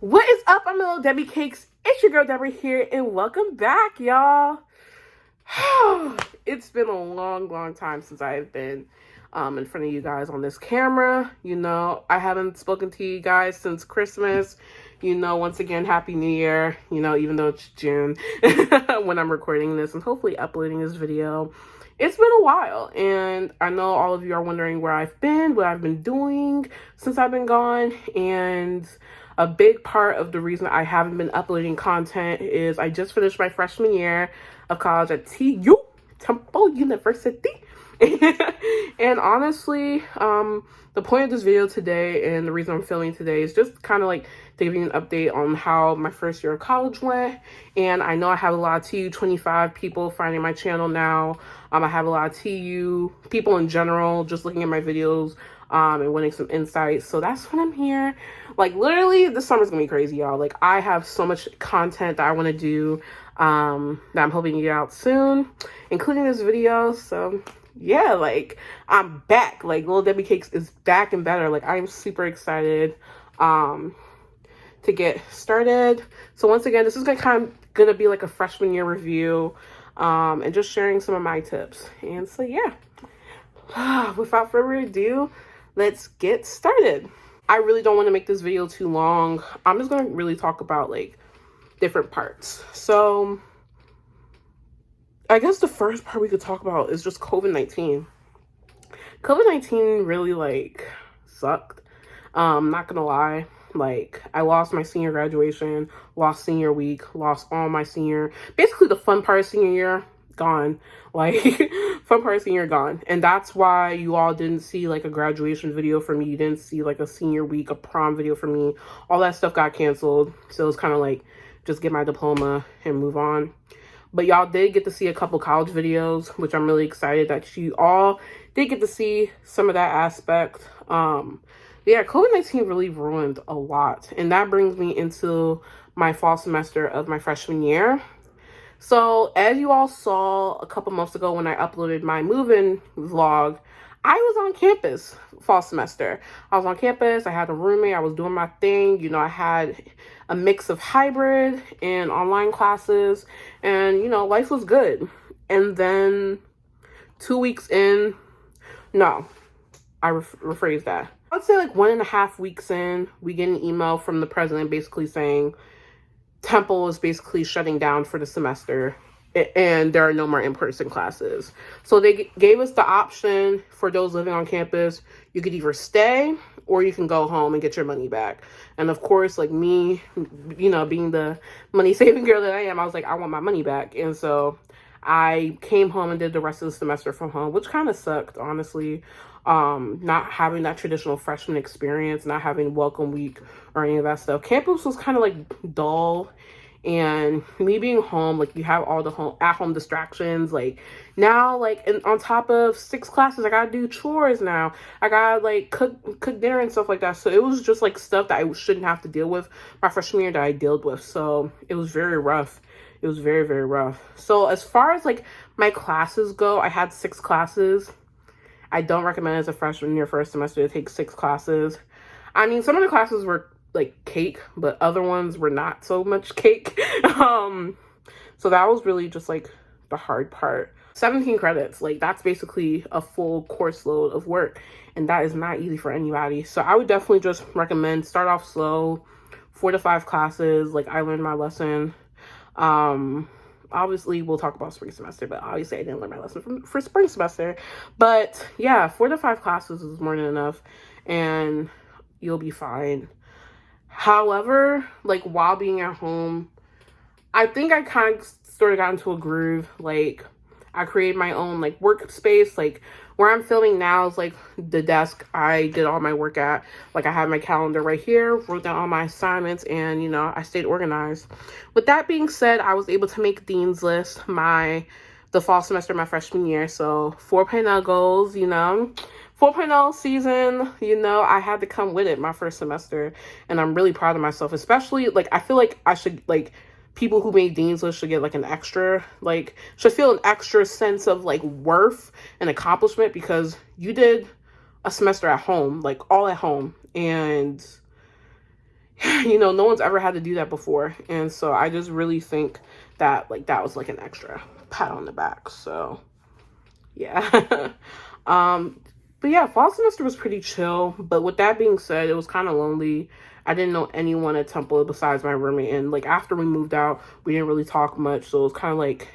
What is up? I'm LilDebbieCakes. It's your girl Deborah here, and welcome back, y'all. It's been a long time since I've been in front of you guys on this camera. You know, I haven't spoken to you guys since Christmas. You know, once again, Happy New Year. You know, even though it's June when I'm recording this and hopefully uploading this video. It's been a while, and I know all of you are wondering where I've been, what I've been doing since I've been gone, and a big part of the reason I haven't been uploading content is I just finished my freshman year of college at TU, Temple University. And honestly, the point of this video today and the reason I'm filming today is just kind of like to give you an update on how my first year of college went. And I know I have a lot of TU 25 people finding my channel now. I have a lot of TU people in general just looking at my videos and wanting some insights. So that's what I'm here. Like, literally, this summer's gonna be crazy, y'all. Like, I have so much content that I want to do that I'm hoping to get out soon, including this video. So yeah, like, I'm back. Like, LilDebbieCakes is back and better. Like, I'm super excited to get started. So once again, this is gonna be like a freshman year review and just sharing some of my tips. And so yeah, without further ado, let's get started. I really don't want to make this video too long. I'm just going to really talk about like different parts. So I guess the first part we could talk about is just COVID-19. COVID-19 really like sucked. Not gonna lie. Like, I lost my senior graduation, lost senior week, lost all my basically the fun part of senior year, gone. Like, fun part of senior gone. And that's why you all didn't see like a graduation video for me. You didn't see like a senior week, a prom video for me. All that stuff got canceled. So it was kind of like, just get my diploma and move on. But y'all did get to see a couple college videos, which I'm really excited that you all did get to see some of that aspect. Yeah, COVID-19 really ruined a lot. And that brings me into my fall semester of my freshman year. So as you all saw a couple months ago when I uploaded my move-in vlog, I was on campus fall semester. I was on campus. I had a roommate. I was doing my thing. You know, I had a mix of hybrid and online classes. And, you know, life was good. And then 2 weeks in, no, I rephrase that. I'd say like 1.5 weeks in, we get an email from the president basically saying Temple is basically shutting down for the semester and there are no more in-person classes. So they gave us the option for those living on campus. You could either stay or you can go home and get your money back. And of course, like me, you know, being the money-saving girl that I am, I was like, I want my money back. And so I came home and did the rest of the semester from home, which kind of sucked, honestly. Not having that traditional freshman experience, not having welcome week or any of that stuff. Campus was kind of like dull, and me being home, like, you have all the at-home distractions. Like, now, like, and on top of 6 classes, I gotta do chores now. I gotta like cook dinner and stuff like that. So it was just like stuff that I shouldn't have to deal with my freshman year that I dealt with. So it was very rough. It was very rough. So as far as like my classes go, I had 6 classes. I don't recommend as a freshman year first semester to take 6 classes. I mean, some of the classes were like cake, but other ones were not so much cake. So that was really just like the hard part. 17 credits, like that's basically a full course load of work, and that is not easy for anybody. So I would definitely just recommend start off slow, 4 to 5 classes. Like, I learned my lesson. Obviously we'll talk about spring semester, but obviously I didn't learn my lesson for spring semester. But yeah, 4 to 5 classes is more than enough and you'll be fine. However, like, while being at home, I think I kind of sort of got into a groove. Like, I created my own like workspace. Like, where I'm filming now is like the desk I did all my work at. Like, I have my calendar right here, wrote down all my assignments, and, you know, I stayed organized. With that being said, I was able to make Dean's List the fall semester of my freshman year. So 4.0 goals, you know, 4.0 season, you know, I had to come with it my first semester, and I'm really proud of myself. Especially, like, I feel like I should, like, people who made Dean's List should get like an extra, like, should feel an extra sense of like worth and accomplishment, because you did a semester at home, like all at home. And no one's ever had to do that before. And so I just really think that, like, that was like an extra pat on the back. So yeah. But yeah, fall semester was pretty chill. But with that being said, it was kind of lonely. I didn't know anyone at Temple besides my roommate. And like after we moved out, we didn't really talk much. So it was kind of like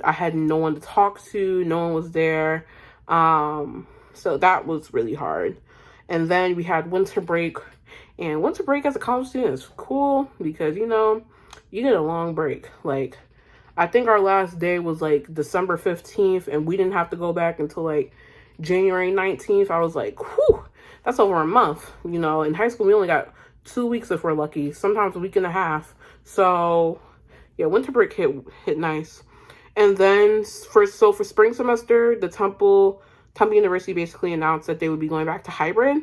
I had no one to talk to. No one was there. So that was really hard. And then we had winter break. And winter break as a college student is cool because, you get a long break. Like, I think our last day was like December 15th and we didn't have to go back until like January 19th. I was like, whew, that's over a month. In high school, we only got 2 weeks if we're lucky, sometimes a week and a half. So yeah, winter break hit nice. And then for spring semester, the Temple University basically announced that they would be going back to hybrid.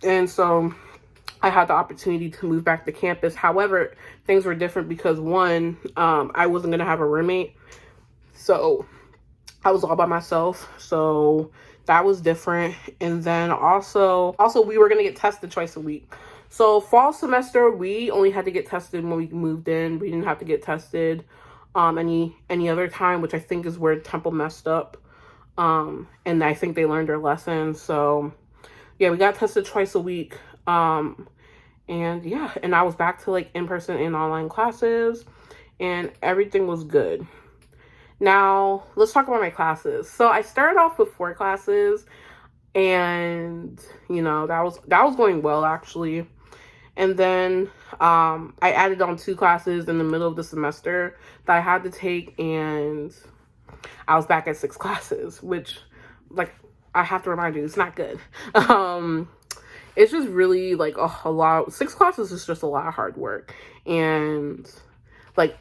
And so I had the opportunity to move back to campus. However, things were different because one, I wasn't going to have a roommate. So I was all by myself. So that was different. And then also we were going to get tested twice a week. So fall semester, we only had to get tested when we moved in. We didn't have to get tested any other time, which I think is where Temple messed up. And I think they learned their lesson. So yeah, we got tested twice a week. And yeah, and I was back to like in-person and online classes and everything was good. Now, let's talk about my classes. So I started off with 4 classes and, that was going well actually. And then I added on 2 classes in the middle of the semester that I had to take and I was back at 6 classes, which like I have to remind you, it's not good. It's just really like a lot. 6 classes is just a lot of hard work. And like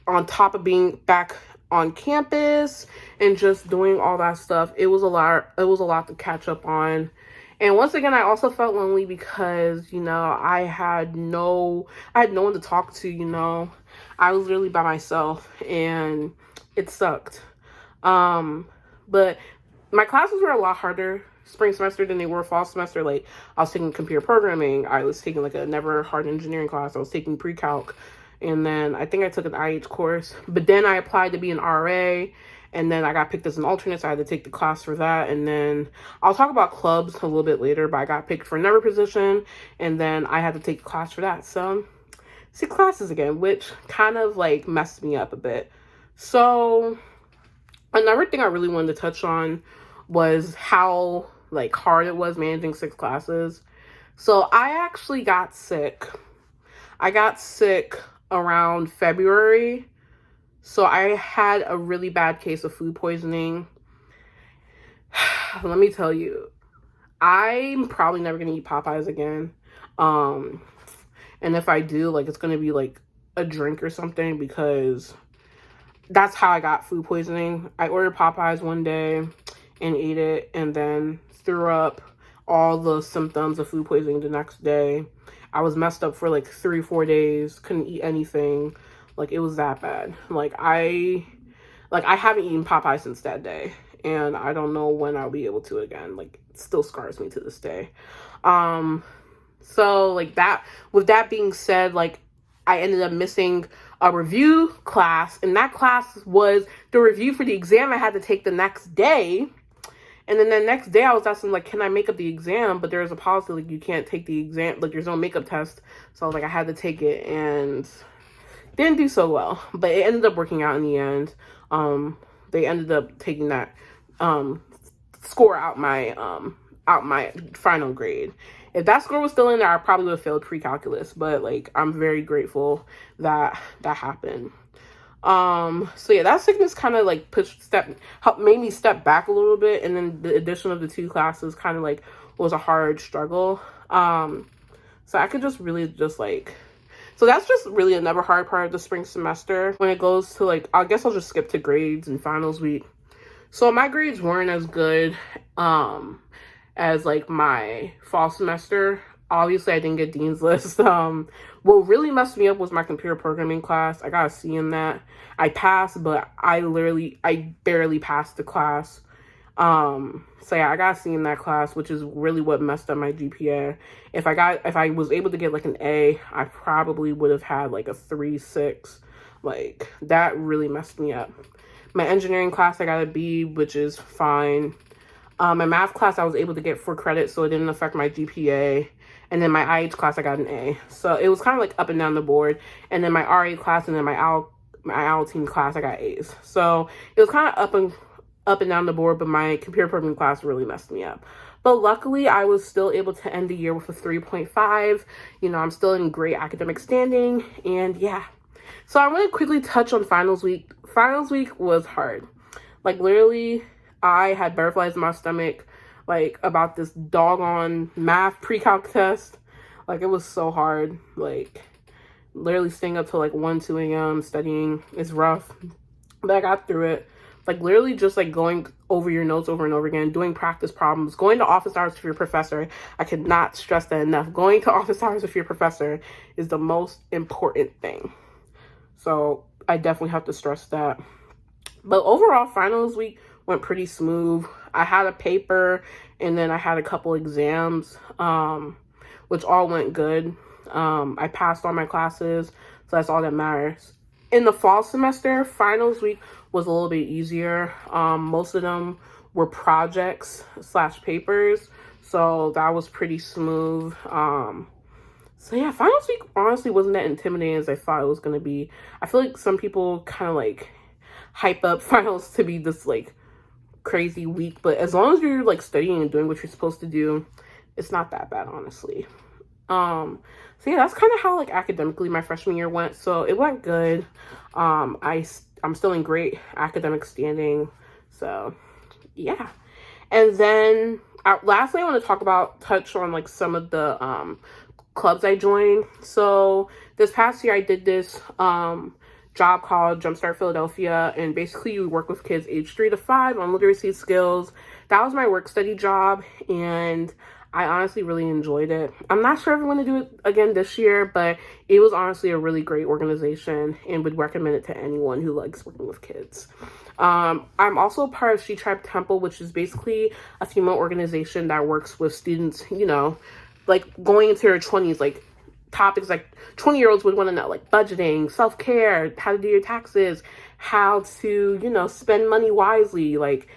on top of being back on campus and just doing all that stuff, it was a lot to catch up on. And once again, I also felt lonely because, I had no one to talk to, I was really by myself and it sucked. But my classes were a lot harder spring semester than they were fall semester. Like I was taking computer programming. I was taking like a never hard engineering class. I was taking pre-calc. And then I think I took an IH course, but then I applied to be an RA and then I got picked as an alternate. So I had to take the class for that. And then I'll talk about clubs a little bit later, but I got picked for another position and then I had to take the class for that. So 6 classes again, which kind of like messed me up a bit. So another thing I really wanted to touch on was how like hard it was managing 6 classes. So I actually got sick. I got sick around February. So I had a really bad case of food poisoning. Let me tell you, I'm probably never gonna eat Popeyes again. And if I do, like, it's gonna be like a drink or something because that's how I got food poisoning. I ordered Popeyes one day and ate it and then threw up, all the symptoms of food poisoning the next day. I was messed up for like 3-4 days, couldn't eat anything. Like, it was that bad. Like I haven't eaten Popeyes since that day, and I don't know when I'll be able to again. Like, it still scars me to this day. So like that, with that being said, like I ended up missing a review class, and that class was the review for the exam I had to take the next day. And then the next day I was asking, like, can I make up the exam? But there's a policy, like, you can't take the exam, like, there's no makeup test. So I was like, I had to take it, and didn't do so well. But it ended up working out in the end. They ended up taking that score out my final grade. If that score was still in there, I probably would have failed pre-calculus. But, like, I'm very grateful that that happened. So yeah, that sickness kind of like made me step back a little bit, and then the addition of the 2 classes kind of like was a hard struggle. So I could just really so that's just really another hard part of the spring semester when it goes to like, I guess I'll just skip to grades and finals week. So my grades weren't as good as like my fall semester. Obviously, I didn't get Dean's List. What really messed me up was my computer programming class. I got a C in that. I passed, but I barely passed the class. So yeah, I got a C in that class, which is really what messed up my GPA. If I was able to get like an A, I probably would have had like a 3.6. Like, that really messed me up. My engineering class, I got a B, which is fine. My math class, I was able to get 4 credits, so it didn't affect my GPA. And then my IH class, I got an A. So it was kind of like up and down the board. And then my RA class and then my AL team class, I got A's. So it was kind of up and down the board, but my computer programming class really messed me up. But luckily, I was still able to end the year with a 3.5. You know, I'm still in great academic standing. And yeah. So I'm going to quickly touch on finals week. Finals week was hard. Like, literally, I had butterflies in my stomach, like, about this doggone math pre-calc test. Like, it was so hard. Like, literally staying up till like 1, 2 a.m. studying is rough. But I got through it. Like, literally just like going over your notes over and over again, doing practice problems, going to office hours with your professor. I could not stress that enough. Going to office hours with your professor is the most important thing. So I definitely have to stress that. But overall, finals week went pretty smooth. I had a paper and then I had a couple exams, which all went good. I passed all my classes, so that's all that matters. In the fall semester, finals week was a little bit easier. Most of them were projects / papers, so that was pretty smooth. So yeah, finals week honestly wasn't that intimidating as I thought it was going to be. I feel like some people kind of like hype up finals to be this like crazy week, but as long as you're like studying and doing what you're supposed to do, it's not that bad, honestly. So yeah, that's kind of how like academically my freshman year went. So it went good. I'm still in great academic standing. So yeah. And then lastly, I want to touch on like some of the clubs I joined. So this past year I did this job called Jumpstart Philadelphia, and basically you work with kids age 3 to 5 on literacy skills. That was my work study job, and I honestly really enjoyed it. I'm not sure if I'm going to do it again this year, but it was honestly a really great organization and would recommend it to anyone who likes working with kids. I'm also part of She Tribe Temple, which is basically a female organization that works with students, you know, like going into their 20s, like topics like 20-year-olds would want to know, like budgeting, self-care, how to do your taxes, how to, you know, spend money wisely, like.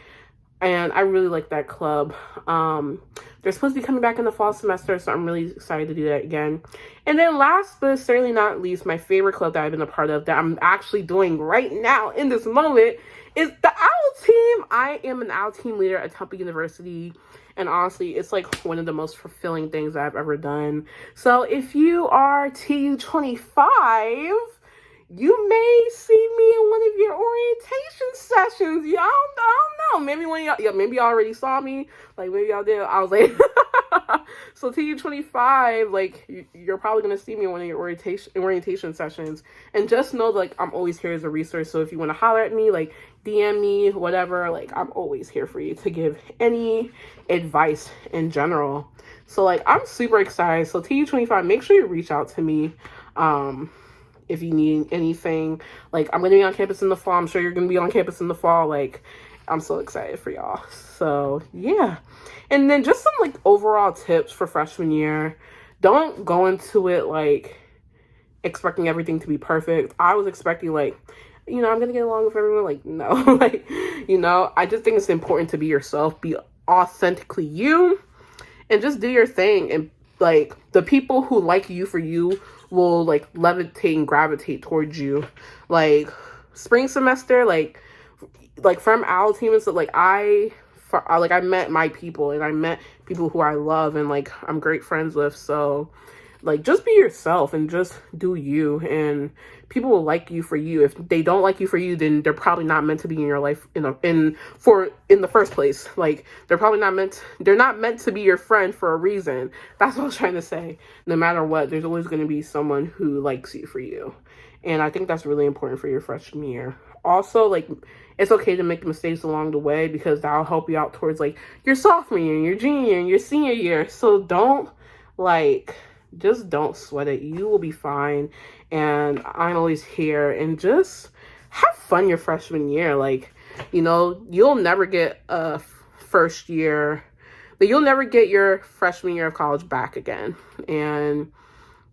And I really like that club. They're supposed to be coming back in the fall semester, so I'm really excited to do that again. And then last but certainly not least, my favorite club that I've been a part of that I'm actually doing right now in this moment is the OWL team. I am an OWL team leader at Temple University. And honestly, it's like one of the most fulfilling things I've ever done. So if you are TU25, you may see me in one of your orientation sessions. Y'all, I don't know. Maybe when y'all, maybe y'all already saw me. Like, maybe y'all did. I was like, so TU25, like, you're probably going to see me in one of your orientation sessions. And just know, like, I'm always here as a resource. So if you want to holler at me, like, DM me, whatever, like, I'm always here for you to give any advice in general. So, like, I'm super excited. So TU25, make sure you reach out to me. If you need anything, like, I'm going to be on campus in the fall. I'm sure you're going to be on campus in the fall. Like, I'm so excited for y'all. So, yeah. And then just some, like, overall tips for freshman year. Don't go into it, like, expecting everything to be perfect. I was expecting, like, you know, I'm going to get along with everyone. Like, no. Like, you know, I just think it's important to be yourself. Be authentically you. And just do your thing. And, like, the people who like you for you will like levitate and gravitate towards you. Like spring semester, like from our team and stuff, like I met my people and I met people who I love and like I'm great friends with. So like just be yourself and just do you, and people will like you for you. If they don't like you for you, then they're probably not meant to be in your life in the first place. Like they're not meant to be your friend for a reason. That's what I was trying to say. No matter what, there's always going to be someone who likes you for you. And I think that's really important for your freshman year. Also, like, it's okay to make mistakes along the way because that'll help you out towards like your sophomore year and your junior year and your senior year. So just don't sweat it. You will be fine. And I'm always here. And just have fun your freshman year. Like, you know, you'll never get a first year, that you'll never get your freshman year of college back again. And,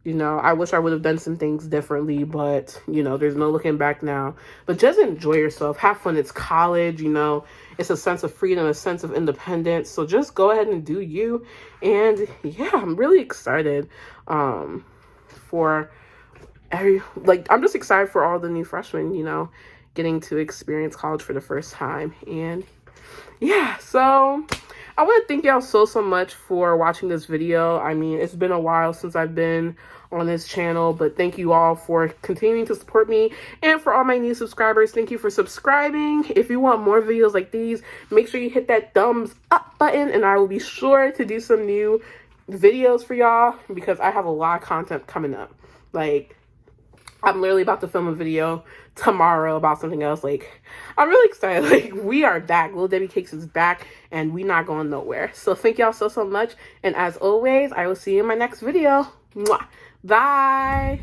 you know, I wish I would have done some things differently, but, you know, there's no looking back now. But just enjoy yourself. Have fun. It's college, you know. It's a sense of freedom, a sense of independence. So just go ahead and do you. And, yeah, I'm really excited for I'm just excited for all the new freshmen, you know, getting to experience college for the first time. And, yeah, so I want to thank y'all so much for watching this video. I mean, it's been a while since I've been on this channel, but thank you all for continuing to support me. And for all my new subscribers, thank you for subscribing. If you want more videos like these, make sure you hit that thumbs up button, and I will be sure to do some new videos for y'all because I have a lot of content coming up. Like, I'm literally about to film a video tomorrow about something else. Like, I'm really excited. Like, we are back. LilDebbieCakes is back, and we not going nowhere. So thank y'all so much. And as always, I will see you in my next video. Mwah. Bye.